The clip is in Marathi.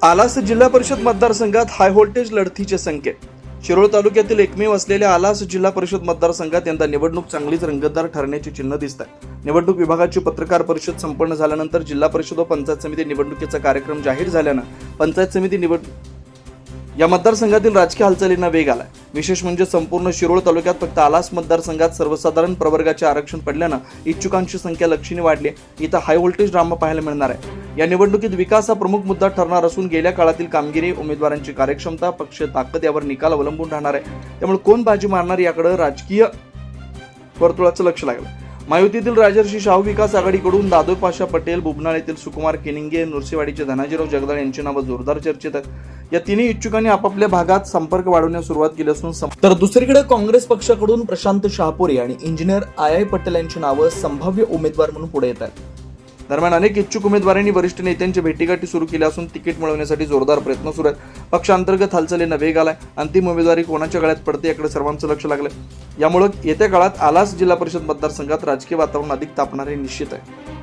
आलास जिल्हा परिषद मतदारसंघात हाय व्होल्टेज लढतीचे संकेत. शिरोळ तालुक्यातील एकमेव असलेल्या आलास जिल्हा परिषद मतदारसंघात यंदा निवडणूक चांगलीच रंगतदार ठरण्याची चिन्ह दिसत आहे. निवडणूक विभागाची पत्रकार परिषद संपन्न झाल्यानंतर जिल्हा परिषद व पंचायत समिती निवडणुकीचा कार्यक्रम जाहीर झाल्यानं पंचायत समिती या मतदारसंघातील राजकीय हालचालींना वेग आलाय. विशेष म्हणजे संपूर्ण शिरोळ तालुक्यात फक्त आलास मतदारसंघात सर्वसाधारण प्रवर्गाचे आरक्षण पडल्यानं इच्छुकांची संख्या लक्षणीय वाढली. इथं हाय व्होल्टेज ड्रामा पाहायला मिळणार आहे. या निवडणुकीत विकास हा प्रमुख मुद्दा ठरणार असून गेल्या काळातील कामगिरी, उमेदवारांची कार्यक्षमता, पक्ष ताकद यावर निकाल अवलंबून राहणार आहे. त्यामुळे कोण बाजी मारणार याकडे राजकीय वर्तुळाचं लक्ष लागलं. महायुतीतील राजर्षी शाहू विकास आघाडीकडून दादोई पाशा पटेल, बुबनाळ येथील सुकुमार केनिंगे, नृसिंहवाडीचे धनाजीराव जगदाळे यांची नावं जोरदार चर्चेत आहेत. या तिन्ही इच्छुकांनी आपापल्या भागात संपर्क वाढवण्यास सुरुवात केली असून तर दुसरीकडे काँग्रेस पक्षाकडून प्रशांत शहापुरे आणि इंजिनियर आय पटेल यांची नावं संभाव्य उमेदवार म्हणून पुढे येत आहेत. दरम्यान अनेक इच्छुक उमेदवारांनी वरिष्ठ नेत्यांची भेटीगाठी सुरू केली असून तिकीट मिळवण्यासाठी जोरदार प्रयत्न सुरू आहेत. पक्षांतर्गत हालचालींना वेग आलाय. अंतिम उमेदवारी कोणाच्या गळ्यात पडते याकडे सर्वांचं लक्ष लागलंय. यामुळे येत्या काळात आलास जिल्हा परिषद मतदारसंघात राजकीय वातावरण अधिक तापणारे निश्चित आहे.